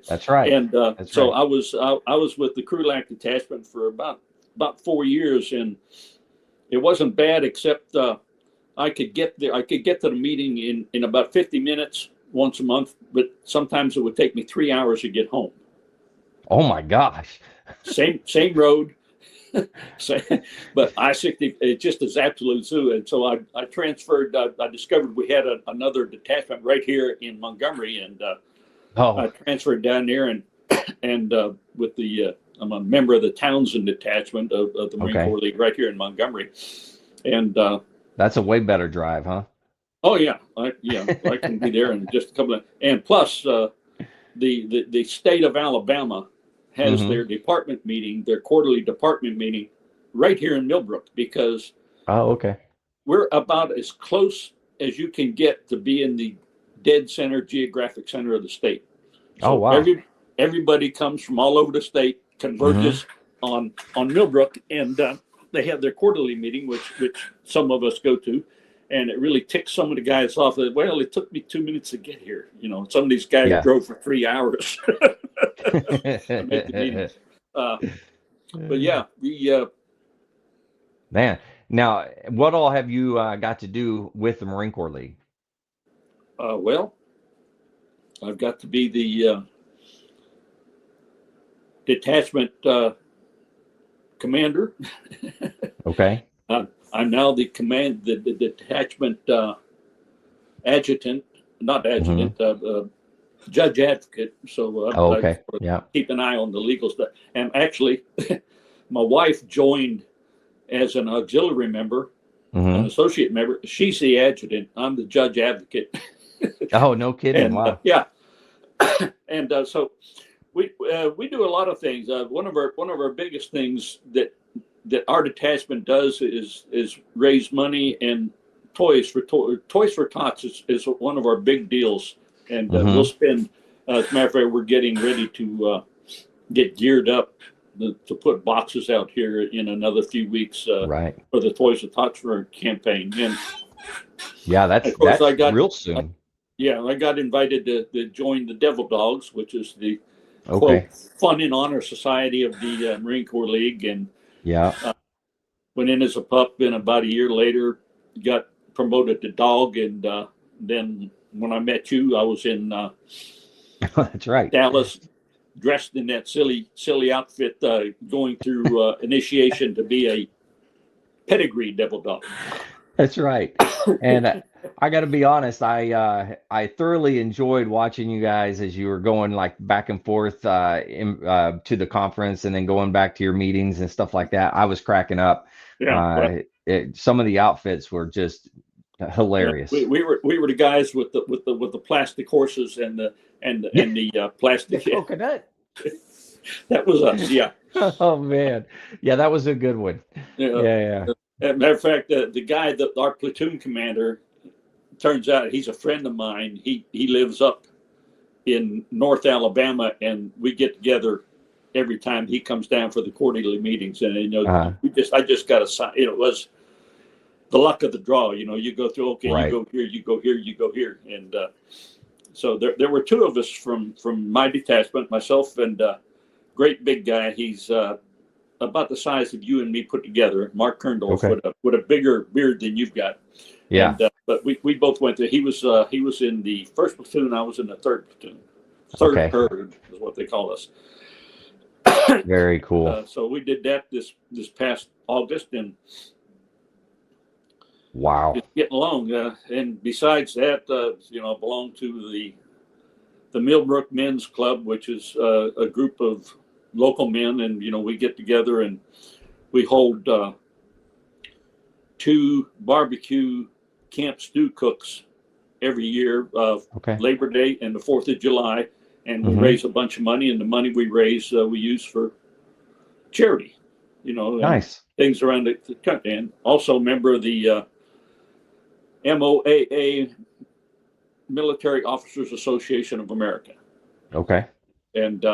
That's right. And so I was with the Krulak detachment for about 4 years, and it wasn't bad, except I could get there. I could get to the meeting in about 50 minutes once a month, but sometimes it would take me 3 hours to get home. Oh my gosh! Same road, but I-60 it just is absolute zoo. And so I transferred. I discovered we had another detachment right here in Montgomery, and I transferred down there, and with the I'm a member of the Townsend detachment of the Marine Corps League right here in Montgomery, and that's a way better drive, huh? Oh yeah, I can be there in just a couple of, and plus the state of Alabama has their department meeting, their quarterly department meeting, right here in Millbrook, because we're about as close as you can get to be in the dead center, geographic center of the state. So everybody comes from all over the state, converges on Millbrook, and they have their quarterly meeting, which some of us go to. And it really ticks some of the guys off. That, well, it took me 2 minutes to get here. Some of these guys drove for 3 hours. But yeah, man. Now, what all have you got to do with the Marine Corps League? Well, I've got to be the detachment commander. Okay. I'm now the detachment adjutant, not adjutant, judge advocate. So I keep an eye on the legal stuff. And actually, my wife joined as an auxiliary member, an associate member. She's the adjutant. I'm the judge advocate. Oh, no kidding! And, wow. Yeah. And so we do a lot of things. One of our biggest things that our detachment does is raise money, and Toys for Tots is one of our big deals, and we'll spend. As a matter of fact, we're getting ready to get geared up to put boxes out here in another few weeks for the Toys for Tots campaign. And that's real soon. I got invited to join the Devil Dogs, which is the quote, Fun and Honor Society of the Marine Corps League, and went in as a pup, and about a year later got promoted to dog, and then when I met you, I was in that's right, Dallas, dressed in that silly outfit, going through initiation to be a pedigree devil dog. That's right. And I got to be honest, I thoroughly enjoyed watching you guys as you were going like back and forth to the conference, and then going back to your meetings and stuff like that. I was cracking up. Yeah. Some of the outfits were just Hilarious. We were the guys with the plastic horses and the plastic. The coconut. That was us. Yeah. Oh man. Yeah, that was a good one. Yeah. Yeah, As a matter of fact, the guy that our platoon commander, turns out he's a friend of mine. He lives up in North Alabama, and we get together every time he comes down for the quarterly meetings. And I just got a sign. It was the luck of the draw. You go through. Okay, right. you go here, you go here, you go here, and so there were two of us from my detachment, myself and great big guy. He's about the size of you and me put together. Mark Kerndorf with a bigger beard than you've got. Yeah. And, but we both went to. He was in the first platoon. I was in the third platoon. Third herd is what they call us. Very cool. So we did that this past August, and wow, it's getting along. And besides that, I belong to the Millbrook Men's Club, which is a group of local men, and we get together and we hold 2 barbecue camp stew cooks every year of Labor Day and the 4th of July, and we raise a bunch of money, and the money we raise we use for charity, nice things around the country. And also a member of the MOAA, Military Officers Association of America. Okay. And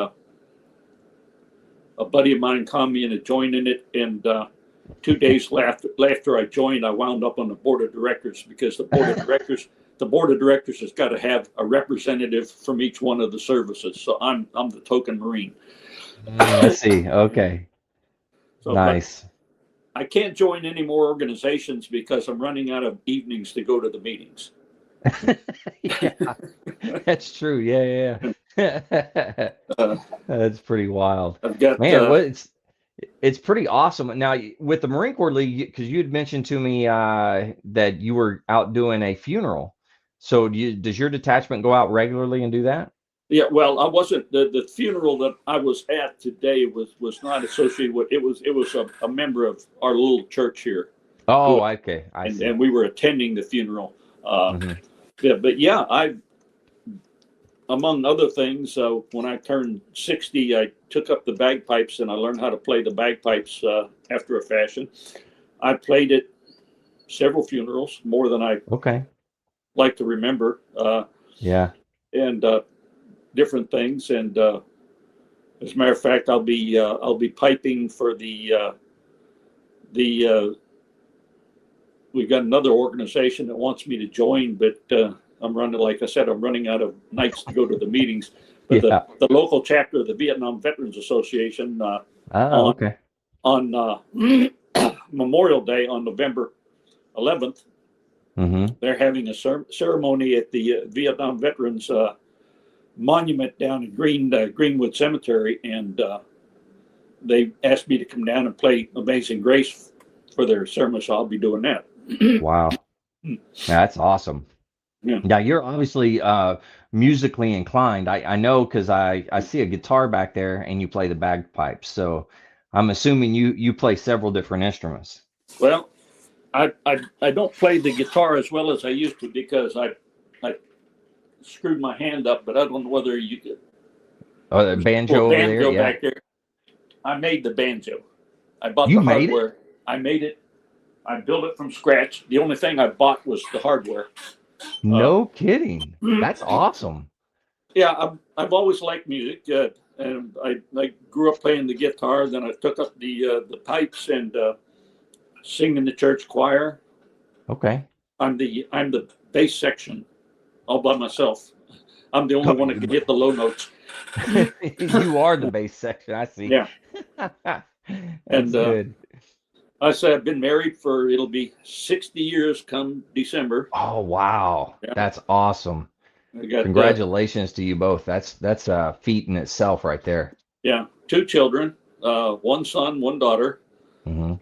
a buddy of mine conned me into joining it, and 2 days after I joined, I wound up on the board of directors, because the board of directors has got to have a representative from each one of the services. So I'm the token Marine. I see. Okay. So, nice. I can't join any more organizations because I'm running out of evenings to go to the meetings. Yeah, that's true. Yeah. That's pretty wild. I've got, it's pretty awesome. Now with the Marine Corps League, because you had mentioned to me that you were out doing a funeral. So does your detachment go out regularly and do that? Yeah, well, I wasn't. The funeral that I was at today was not associated with. It was a member of our little church here. Oh, okay. I see. And we were attending the funeral. Yeah, but yeah, among other things, when I turned 60, I took up the bagpipes, and I learned how to play the bagpipes after a fashion. I played at several funerals, more than I like to remember. Yeah. And different things. And as a matter of fact, I'll be piping for the we've got another organization that wants me to join, but I'm running out of nights to go to the meetings. But the local chapter of the Viet Nam Veterans Association on Memorial Day on November 11th, they're having a ceremony at the Viet Nam Veterans monument down in Greenwood Cemetery, and they asked me to come down and play Amazing Grace for their ceremony, so I'll be doing that. Wow. That's awesome. Yeah. Now you're obviously musically inclined. I know, because I see a guitar back there and you play the bagpipes. So I'm assuming you play several different instruments. Well, I don't play the guitar as well as I used to, because I screwed my hand up, but I don't know whether you could. Oh, the banjo over there, yeah. Back there. I made the banjo. I bought the hardware. I made it. I built it from scratch. The only thing I bought was the hardware. No kidding. That's awesome. Yeah, I've always liked music, and I grew up playing the guitar. Then I took up the pipes and sing in the church choir. Okay. I'm the bass section all by myself. I'm the only one that can hit the low notes. You are the bass section. I see. Yeah. That's good. I say I've been married it'll be 60 years come December. Oh, wow. Yeah. That's awesome. Congratulations to you both. That's a feat in itself right there. Yeah. 2 children, 1 son, 1 daughter.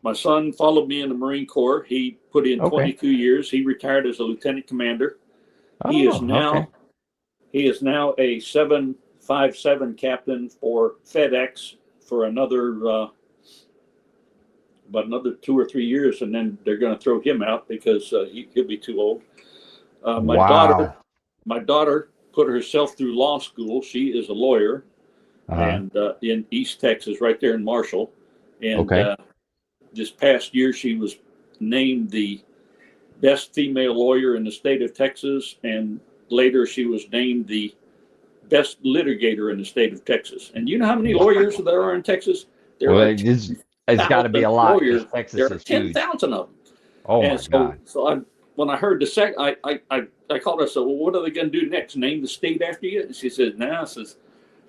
My son followed me in the Marine Corps. He put in 22 years. He retired as a lieutenant commander. He is now a 757 captain for FedEx for another about another 2 or 3 years, and then they're going to throw him out because he'll be too old. My daughter, Wow. my daughter put herself through law school. She is a lawyer, Uh-huh. and in East Texas, right there in Marshall. And Okay. this past year, she was named the best female lawyer in the state of Texas, and later she was named the best litigator in the state of Texas. And you know how many lawyers there are in Texas? There Well, are it's got to be 10,000 a lot lawyers. because There Texas are is huge. 10,000 of them. Oh And my God. when I heard I called her. I said, "Well, what are they going to do next? Name the state after you?" And she said, "No." I says,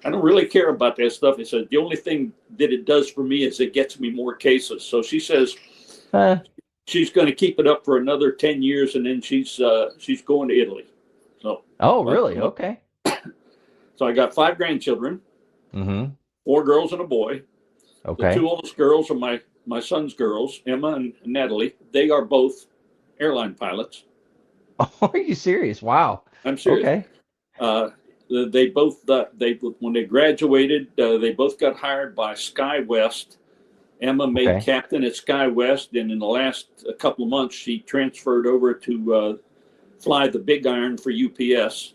"I don't really care about that stuff." He said, "The only thing that it does for me is it gets me more cases." So she says Huh. she's going to keep it up for another 10 years, and then she's going to Italy. So, Oh, really? Okay. so I got 5 grandchildren, Mm-hmm. 4 girls and a boy. The Okay. 2 oldest girls are my son's girls, Emma and Natalie. They are both airline pilots. Oh, are you serious? Wow. I'm serious. Okay. They both when they graduated, they both got hired by SkyWest. Emma made Okay. captain at SkyWest, and in the last couple of months, she transferred over to fly the Big Iron for UPS.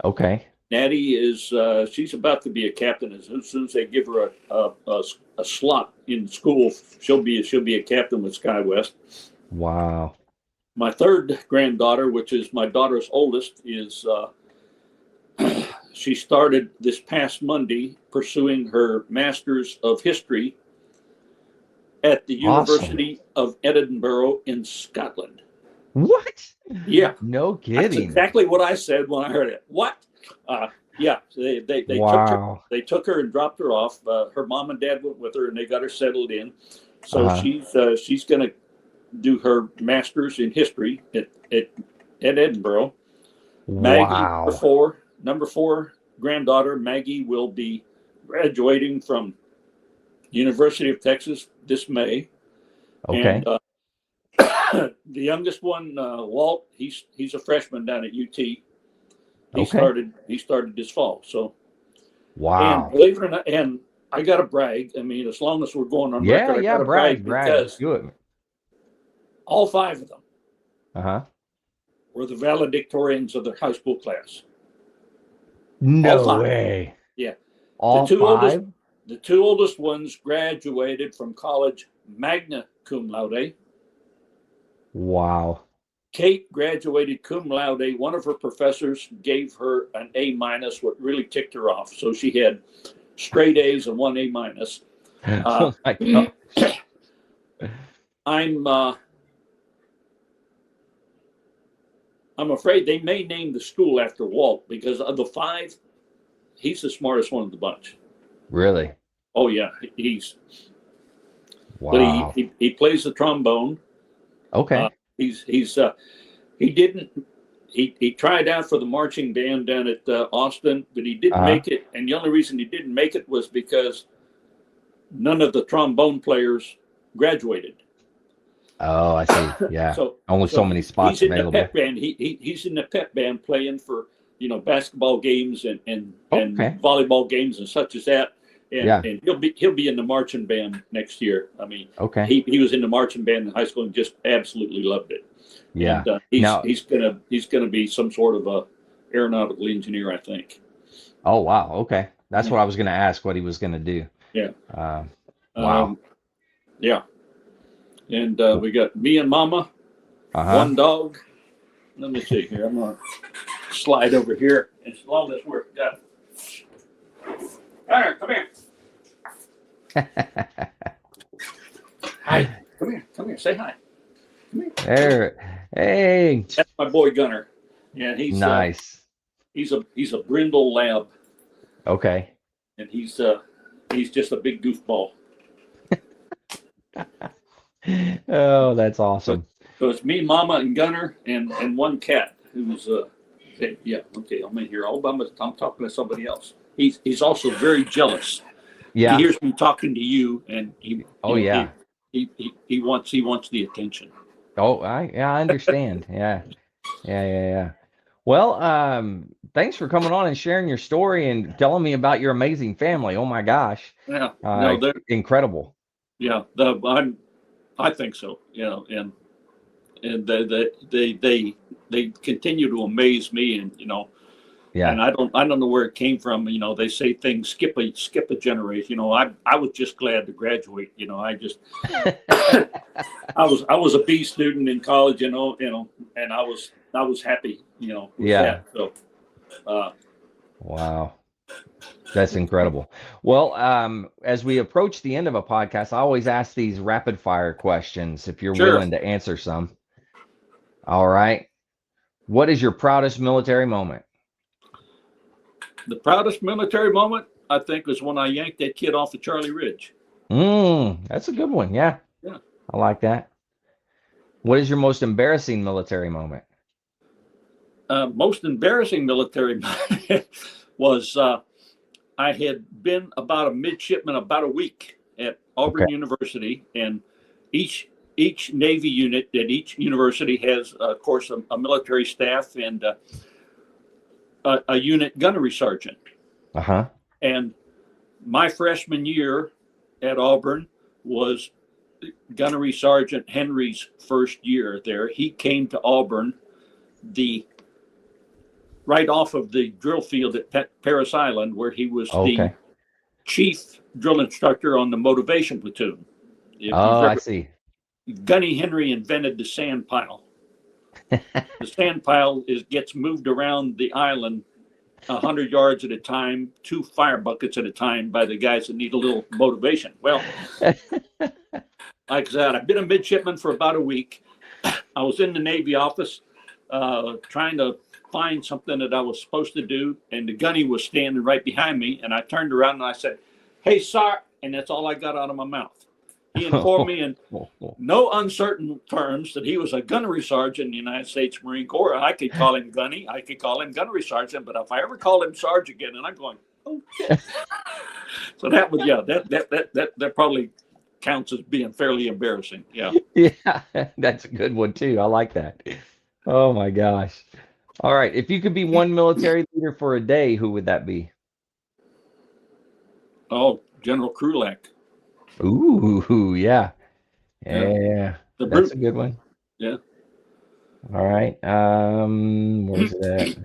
Okay. Natty is she's about to be a captain. As soon as they give her a slot in school, she'll be a captain with SkyWest. Wow. My third granddaughter, which is my daughter's oldest, is she started this past Monday pursuing her Master's of History at the Awesome. University of Edinburgh in Scotland. What? Yeah, No that's kidding. exactly what I said when I heard it. What? Yeah, they Wow. took her and dropped her off. Her mom and dad went with her, and they got her settled in. So Uh-huh. she's going to do her master's in history at Edinburgh. Maggie, Wow. number four granddaughter Maggie will be graduating from University of Texas this May, and Okay. the youngest one, Walt, he's a freshman down at UT. He Okay. started this fall. So, and Wow. believe it or not, and I got to brag. I mean, as long as we're going on Yeah, record, I yeah. got to brag Brag. Let's because do it. all 5 of them Uh-huh. were the valedictorians of their high school class. All No 5. way. Yeah. All The 5? two oldest ones graduated from college magna cum laude. Wow. Kate graduated cum laude. One of her professors gave her an A minus, what really ticked her off. So she had straight A's and 1 A minus. Oh my God. I'm afraid they may name the school after Walt because of the 5, he's the smartest one of the bunch. Really? Oh yeah, he's. But Wow. he plays the trombone. Okay. He didn't. He tried out for the marching band down at Austin, but he didn't Uh-huh. make it. And the only reason he didn't make it was because none of the trombone players graduated. Oh, I see. Yeah. So Only so many spots he's in the available. pep band. He's in the pep band playing for basketball games and Okay. volleyball games and such as that. And, Yeah. and he'll be in the marching band next year. I mean, Okay. he was in the marching band in high school and just absolutely loved it. Yeah. And Now, he's gonna be some sort of a aeronautical engineer, I think. oh wow. Okay. That's Yeah. what I was going to ask what he was going to do. Yeah. Wow. Yeah. And we got me and Mama, Uh-huh. one dog. Let me see here. I'm gonna slide over here as long as we're got. Connor, come here. Hi. Come here. Say hi. Come here. There. Hey. That's my boy Gunner. Yeah, he's Nice. he's a brindle lab, Okay. and he's just a big goofball. Oh, that's awesome. So it's me, Mama, and Gunner, and one cat who's yeah, okay, I'm in here. I'm talking to somebody else. He's also very jealous. Yeah. He hears me talking to you, and Oh, yeah. he wants the attention. Oh, I understand. Yeah. Yeah. Well, thanks for coming on and sharing your story and telling me about your amazing family. Oh my gosh. Yeah, no, Incredible. Yeah, I think so. You know, and they continue to amaze me, and and Yeah. I don't know where it came from. They say things skip a generation. I was just glad to graduate. I just I was a B student in college. And I was happy. With Yeah. that. So. Uh, Wow. That's incredible. Well, as we approach the end of a podcast, I always ask these rapid fire questions if you're sure. willing to answer some. All right. What is your proudest military moment? The proudest military moment, I think, was when I yanked that kid off of Charlie Ridge. That's a good one. Yeah. Yeah. I like that. What is your most embarrassing military moment? Most embarrassing military was I had been about a midshipman about a week at Okay. Auburn University, and each Navy unit at each university has, of course, a military staff and a unit gunnery sergeant. Uh-huh. And my freshman year at Auburn was Gunnery Sergeant Henry's first year there. He came to Auburn right off of the drill field at Paris Island, where he was the Okay. chief drill instructor on the motivation platoon. If you've Oh, I ever, see. Gunny Henry invented the sand pile. The sand pile gets moved around the island 100 yards at a time, 2 fire buckets at a time by the guys that need a little motivation. Well, like I said, I've been a midshipman for about a week. I was in the Navy office trying to find something that I was supposed to do, and the gunny was standing right behind me, and I turned around and I said, "Hey, sir," and that's all I got out of my mouth. He informed me in no uncertain terms that he was a gunnery sergeant in the United States Marine Corps. I could call him gunny, I could call him gunnery sergeant, but if I ever call him sarge again, and I'm going, oh shit. So that was, yeah, that probably counts as being fairly embarrassing. Yeah. Yeah, that's a good one too. I like that. Oh my gosh. All right. If you could be one military leader for a day, who would that be? Oh, General Krulak. Ooh, yeah. Yeah. Yeah. The That's a brute. good one. Yeah. All right. Where's it at?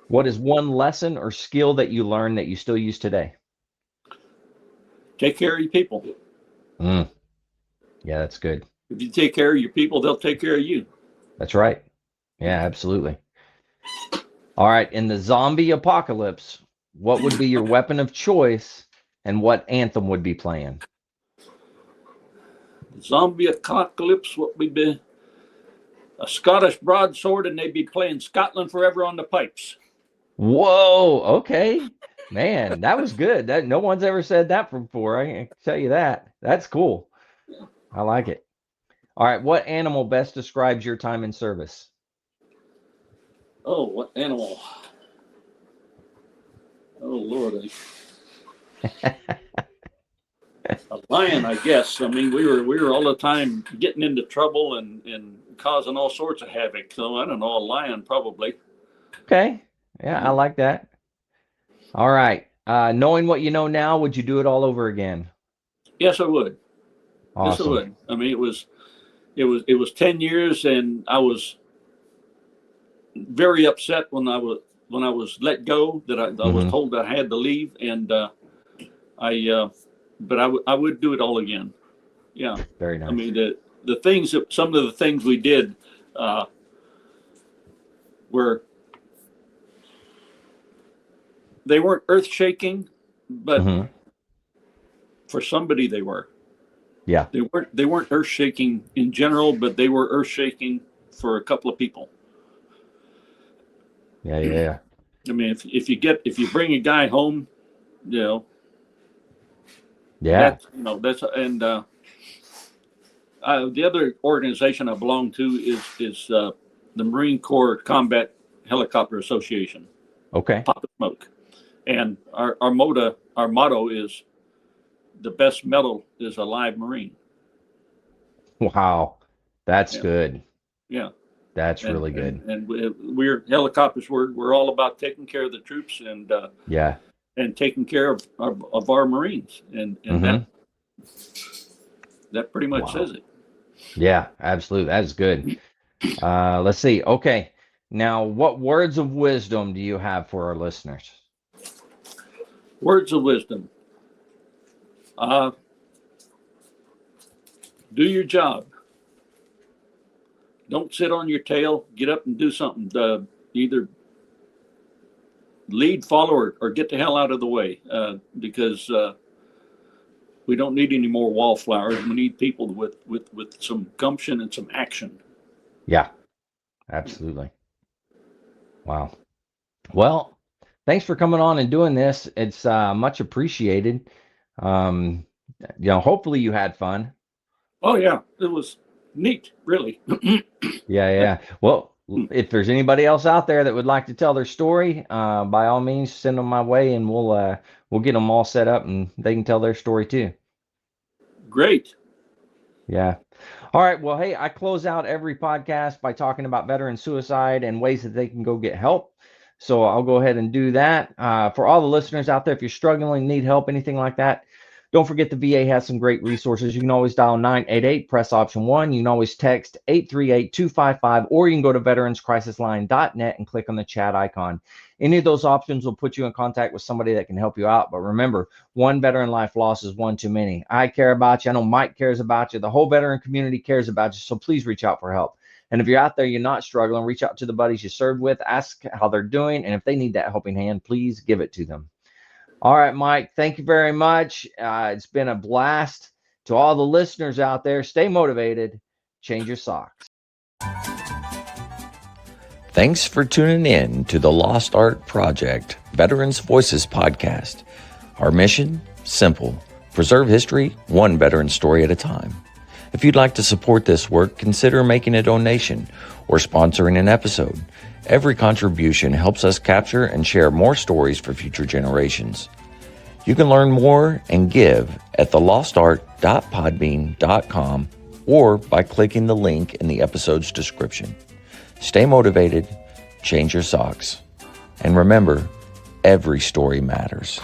What is one lesson or skill that you learned that you still use today? Take care of your people. Mm. Yeah, that's good. If you take care of your people, they'll take care of you. That's right. Yeah, absolutely. All right. In the zombie apocalypse, what would be your weapon of choice and what anthem would be playing? Zombie apocalypse, what we be? A Scottish broadsword, and they'd be playing Scotland Forever on the pipes. Whoa. Okay. Man, that was good. That no one's ever said that before. I can tell you that. That's cool. I like it. All right. What animal best describes your time in service? Oh, what animal? Oh, Lord. A lion, I guess. I mean, we were all the time getting into trouble and causing all sorts of havoc. So I don't know, a lion probably. Okay. Yeah, I like that. All right. Knowing what you know now, would you do it all over again? Yes, I would. Yes, I Awesome. would. I mean, it was 10 years, and I was very upset when I was let go, that I was Hmm. told that I had to leave, and but I would do it all again. Yeah. Very I nice. mean, some of the things we did were, they weren't earth shaking, but Hmm. for somebody they were. Yeah. They weren't earth shaking in general, but they were earth shaking for a couple of people. Yeah. I mean, if you bring a guy home, you know, Yeah. that's and the other organization I belong to is the Marine Corps Combat Helicopter Association. Okay. Pop the smoke. And our motto is, the best medal is a live Marine. Wow. That's Yeah. good. Yeah. That's And really good. we're helicopters. We're all about taking care of the troops and Yeah. taking care of our Marines, and Hmm. That pretty much says it. Yeah, absolutely. That's good. Let's see. Okay. Now, what words of wisdom do you have for our listeners? Words of wisdom. Do your job. Don't sit on your tail. Get up and do something. Either lead, follow, or get the hell out of the way, because we don't need any more wallflowers. We need people with some gumption and some action. Yeah, absolutely. Wow. Well, thanks for coming on and doing this. It's much appreciated. Hopefully you had fun. Oh yeah, it was neat, really. Yeah. Well, if there's anybody else out there that would like to tell their story, by all means, send them my way, and we'll get them all set up, and they can tell their story too. Great. Yeah. All right. Well, hey, I close out every podcast by talking about veteran suicide and ways that they can go get help. So I'll go ahead and do that. For all the listeners out there, if you're struggling, need help, anything like that, don't forget the VA has some great resources. You can always dial 988, press option 1. You can always text 838-255, or you can go to veteranscrisisline.net and click on the chat icon. Any of those options will put you in contact with somebody that can help you out. But remember, one veteran life loss is one too many. I care about you. I know Mike cares about you. The whole veteran community cares about you. So please reach out for help. And if you're out there, you're not struggling, reach out to the buddies you served with, ask how they're doing. And if they need that helping hand, please give it to them. All right, Mike, thank you very much. It's been a blast. To all the listeners out there, stay motivated, change your socks. Thanks for tuning in to the Lost Art Project Veterans Voices podcast. Our mission? Simple. Preserve history, one veteran story at a time. If you'd like to support this work, consider making a donation or sponsoring an episode. Every contribution helps us capture and share more stories for future generations. You can learn more and give at thelostart.podbean.com or by clicking the link in the episode's description. Stay motivated, change your socks, and remember, every story matters.